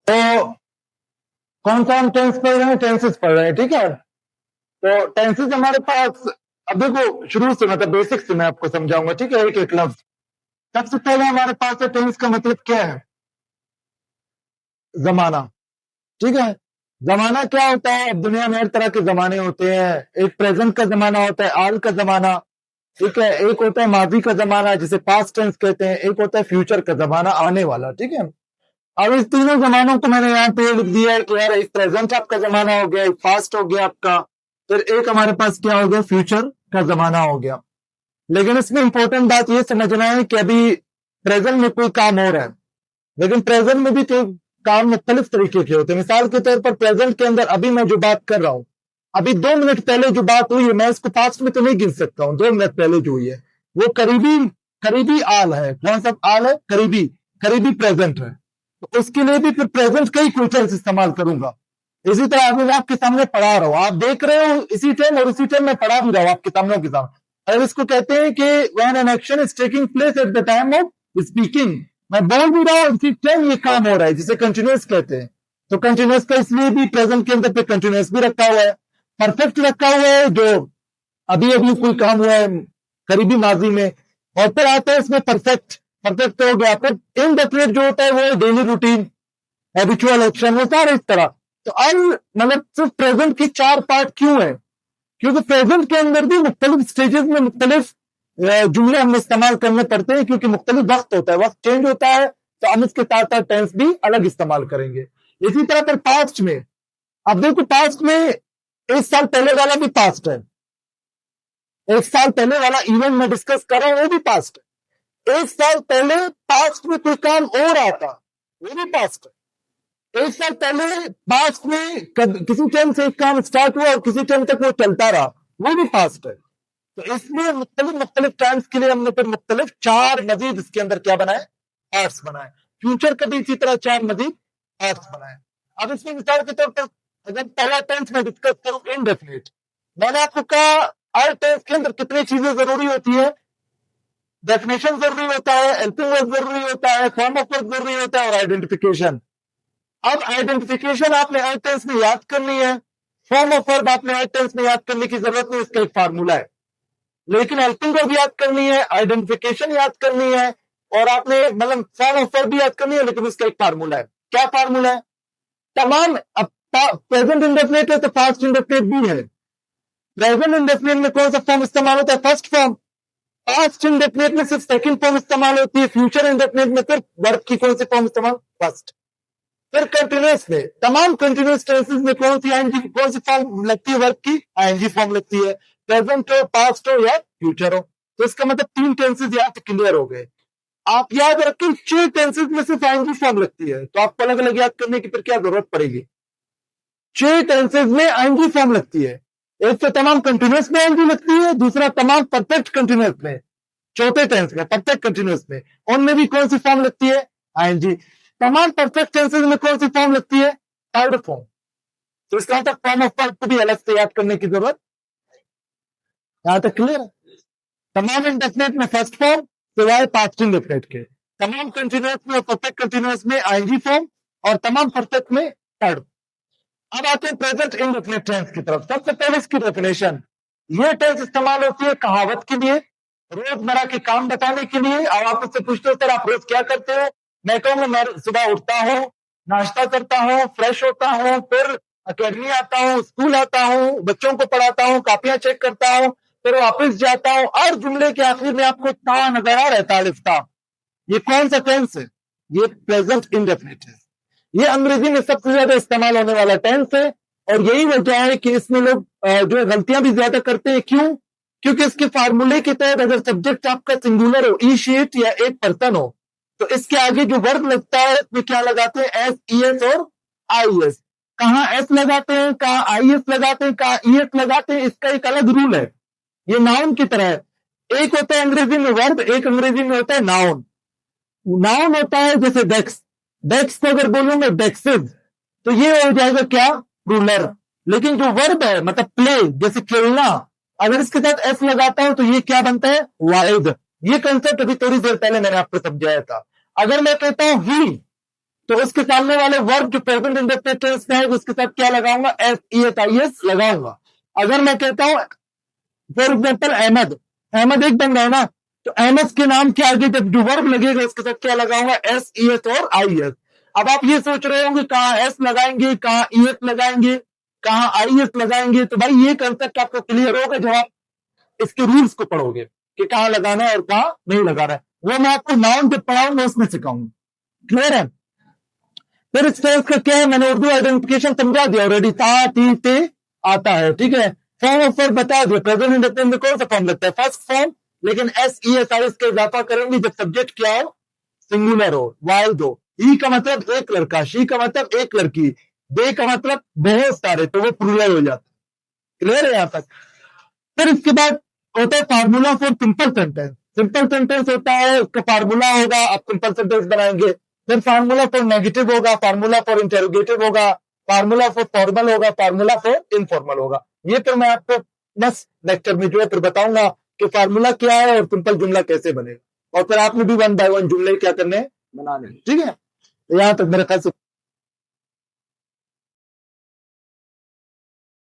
तो कौन सा हम टेंस पढ़ रहे हैं? टेंसेस पढ़ रहे हैं, ठीक है। तो टेंसेस हमारे पास, अब देखो शुरू से मतलब बेसिक से मैं आपको समझाऊंगा, ठीक है, एक एक लफ्ज। सबसे पहले हमारे पास है टेंस का मतलब क्या है? जमाना, ठीक है। जमाना क्या होता है? अब दुनिया में हर तरह के जमाने होते हैं। एक प्रेजेंट का जमाना होता है, आल का जमाना, ठीक है। एक होता है माजी का जमाना जिसे पास्ट टेंस कहते हैं। एक होता है फ्यूचर का जमाना, आने वाला, ठीक है। अब इस तीनों जमानों को मैंने यहाँ पे लिख दिया है कि यार एक प्रेजेंट आपका जमाना हो गया, एक पास्ट हो गया आपका, फिर एक हमारे पास क्या हो गया? फ्यूचर का जमाना हो गया। लेकिन इसमें इंपॉर्टेंट बात ये समझना है कि अभी प्रेजेंट में कोई काम हो रहा है, लेकिन प्रेजेंट में भी कोई काम मुख्तलिफ तरीके के होते हैं। मिसाल के तौर पर प्रेजेंट के अंदर अभी मैं जो बात कर रहा हूं, अभी 2 मिनट पहले जो बात हुई है, मैं इसको पास्ट में तो नहीं गिन सकता हूं। 2 मिनट पहले जो हुई है वो करीबी करीबी आल है। कौन सा आल है? करीबी, करीबी प्रेजेंट है। तो उसके लिए भी फिर प्रेजेंट का ही क्वेश्चन इस्तेमाल करूंगा। इसी तरह अभी मैं आपके सामने पढ़ा रहा हूं, आप देख रहे हो इसी टाइम, और इसी टाइम मैं पढ़ा भी रहा हूं आपके सामने के सामने। और इसको कहते हैं कि when an action is taking place at the time of speaking. मैं बोल भी रहा हूं, इसी टाइम ये काम हो रहा है, जिसे कंटिन्यूअस कहते हैं। तो कंटिन्यूअस का इसलिए भी प्रेजेंट के अंदर पे कंटिन्यूअस भी रखा हुआ है, परफेक्ट रखा हुआ है जो अभी अभी कोई काम हुआ है करीबी माजी में। और फिर आता है इसमें परफेक्ट, परफेक्ट हो गया। फिर इनडेफिनिट जो होता है वो डेली रूटीन, हैबिचुअल एक्शन, वो सारे इस तरह। तो अब मतलब सिर्फ प्रेजेंट की 4 पार्ट क्यों है? क्योंकि प्रेजेंट के अंदर भी मुख्तलिफ स्टेजेस में मुख्तलिफ जुमले हमें इस्तेमाल करने पड़ते हैं, क्योंकि मुख्तलिफ वक्त होता है, वक्त चेंज होता है, तो हम इसके साथ साथ टेंस भी अलग इस्तेमाल करेंगे। इसी तरह फिर पास्ट में, अब देखो पास्ट में 1 साल पहले वाला भी पास्ट है, 1 साल पहले वाला इवेंट में डिस्कस कर रहा हूं वो भी पास्ट है। 1 साल पहले पास्ट में कोई काम हो रहा था, वो भी पास्ट है। 1 साल पहले पास्ट में किसी टाइम से एक काम स्टार्ट हुआ और किसी टाइम तक वो चलता रहा, वो भी पास्ट है। तो इसलिए मुख्तलिफ मुख्तलिफ टाइम्स के लिए हमने फिर मुख्तलिफ 4 मजीद इसके अंदर क्या बनाए? पार्ट्स बनाए। फ्यूचर का भी इसी तरह 4 मजीद पार्ट्स बनाए। अब इसमें मिसाल के तौर पर अगर पहला टेंस में डिस्कस करूं इनडेफिनिट, मैंने आपको कहा हर टेंस के अंदर कितनी चीजें जरूरी होती है? डेफिनेशन जरूरी होता है, हेल्पिंग वर्ब जरूरी होता है, फॉर्म ऑफ वर्ब जरूरी होता है, और आइडेंटिफिकेशन। अब आइडेंटिफिकेशन आपने हर टेंस में याद करनी है, फॉर्म ऑफ वर्ब आपने हर टेंस में याद करने की जरूरत नहीं, इसका एक फार्मूला है। लेकिन हेल्पिंग वर्ब याद करनी है, आइडेंटिफिकेशन याद करनी है, और आपने मतलब फॉर्म ऑफ वर्ब भी याद करनी है, लेकिन इसका एक फार्मूला है। क्या फार्मूला है? तमाम प्रेजेंट इंडेफिनिट है तो पास्ट इंडेफिनिट भी है। प्रेजेंट इंडेफिनिट में कौन सा फॉर्म इस्तेमाल होता है? First form. पास्ट इंडेफिनिट में सिर्फ सेकंड फॉर्म इस्तेमाल होती है। फ्यूचर इंडेफिनिट में सिर्फ वर्ब की कौन सी फॉर्म इस्तेमाल? फर्स्ट। फिर कंटिन्यूअस में, तमाम कंटिन्यूअस टेंसेस में कौन सी आईएनजी, कौन सी फॉर्म लगती है? वर्ब की आईएनजी फॉर्म लगती है, प्रेजेंट हो, पास्ट हो या फ्यूचर हो। तो इसका मतलब 3 टेंसेस यहाँ पे क्लियर हो गए। आप याद रखें 6 टेंसेस में सिर्फ आईएनजी फॉर्म लगती है, तो आपको अलग अलग याद करने की फिर क्या जरूरत पड़ेगी? 6 टेंसेस में आईएनजी फॉर्म लगती है। एक तो तमाम कंटिन्यूअस में आईएनजी लगती है, दूसरा तमाम परफेक्ट कंटिन्यूअस में, चौथे टेंस में परफेक्ट कंटिन्यूअस में, उनमें भी कौन सी फॉर्म लगती है? आईएनजी। तमाम परफेक्ट टेंसेस में कौन सी फॉर्म लगती है? Third form. तो इसका मतलब फॉर्म ऑफ वर्ब को भी अलग से याद करने की जरूरत, यहां तक क्लियर है? तमाम इंडेफिनिट में फर्स्ट फॉर्म सिवाय पास्ट इंडेफिनिट के, तमाम कंटिन्यूअस में और परफेक्ट कंटिन्यूअस में आईएनजी फॉर्म, और तमाम परफेक्ट में थर्ड। अब आते हैं प्रेजेंट इंडेफिनिट टेंस की तरफ। सबसे पहले इसकी डेफिनेशन, यह टेंस इस्तेमाल होती है कहावत के लिए, रोजमर्रा के काम बताने के लिए। अब आप मुझसे पूछते हो सर आप रोज क्या करते हो? मैं कहूंगा मैं सुबह उठता हूँ, नाश्ता करता हूँ, फ्रेश होता हूँ, फिर अकेडमी आता हूँ, स्कूल आता हूँ, बच्चों को पढ़ाता हूँ, कापियां चेक करता हूँ, फिर वापस जाता हूँ, और जुमले के आखिर में आपको ता नजर आ रहा है, तालिफ्ता। ये कौन सा टेंस है? ये प्रेजेंट इंडेफिनिट है। ये अंग्रेजी में सबसे ज्यादा इस्तेमाल होने वाला टेंस है, और यही वजह है कि इसमें लोग जो है गलतियां भी ज्यादा करते हैं। क्यों? क्योंकि इसके फार्मूले के तहत अगर सब्जेक्ट आपका सिंगुलर हो, ई शीट या एक पर्सन हो, तो इसके आगे जो वर्ब लगता है उसमें क्या लगाते हैं? एस, ई एस और आई एस। कहाँ एस लगाते हैं, कहाँ आई एस लगाते हैं, कहाँ ई एस लगाते हैं, इसका एक अलग रूल है। ये नाउन की तरह है। एक होता है अंग्रेजी में वर्ब, एक अंग्रेजी में होता है नाउन। नाउन होता है जैसे डेक्स, डेक्स को अगर बोलूंगा डेक्सिस, तो ये हो जाएगा क्या? रूलर। लेकिन जो वर्ब है मतलब प्ले, जैसे खेलना, अगर इसके साथ एस लगाता हूं तो ये क्या बनता है? वाइड। ये कंसेप्ट अभी थोड़ी देर पहले मैंने आपको समझाया था। अगर मैं कहता हूं ही, तो उसके सामने वाले वर्ब जो प्रेजेंट इंडेफिनिट टेंस में है उसके साथ क्या लगाऊंगा, S E S I S लगाऊंगा। अगर मैं कहता हूं फॉर एग्जाम्पल अहमद, अहमद एक बंदा है ना, तो अहमद के नाम के आगे जब जो वर्ब लगेगा उसके साथ क्या लगाऊंगा, एस ई एस और आई एस। अब आप ये सोच रहे होंगे कहाँ एस लगाएंगे, कहाँ ई एस लगाएंगे, कहाँ आई एस लगाएंगे। तो भाई ये कंसेप्ट आपको क्लियर होगा जब आप इसके रूल्स को पढ़ोगे कि कहाँ लगाना है और कहाँ नहीं लगाना है। वो मैं आपको नाउन जब पढ़ाऊंगा उसमें सिखाऊंगा। क्लियर है? फिर इस टेंस का क्या है, मैंने उर्दू आइडेंटिफिकेशन समझा दिया ऑलरेडी, ता ती ते आता है, ठीक है। फॉर्म ऑफ वर्ब बता दिया, प्रेजेंट इंडेफिनिट में कौन सा फॉर्म लगता है, फर्स्ट फॉर्म, लेकिन S E S I S का इजाफा करेंगे जब सब्जेक्ट क्या हो, सिंगुलर हो, वाइल दो। ई का मतलब एक लड़का, शी का मतलब एक लड़की, दे का मतलब बहुत सारे, तो वो प्लूरल हो जाता है। क्लियर है यहां तक? फिर इसके बाद होता है formula for simple sentence. Simple sentence होता है, उसका फार्मूला होगा, आप सिंपल सेंटेंस बनाएंगे। फिर फार्मूला फॉर नेगेटिव होगा, फार्मूला फॉर इंटेरोगेटिव होगा, फार्मूला फॉर फॉर्मल होगा, फार्मूला फॉर इनफॉर्मल होगा। ये फिर मैं आपको नेक्स्ट लेक्चर में जो है फिर बताऊंगा कि फार्मूला क्या है और सिंपल जुमला कैसे बनेगा, और फिर आपने भी वन बाय वन जुमले क्या करने, बनाने। ठीक है, यहां तक मेरे ख्याल से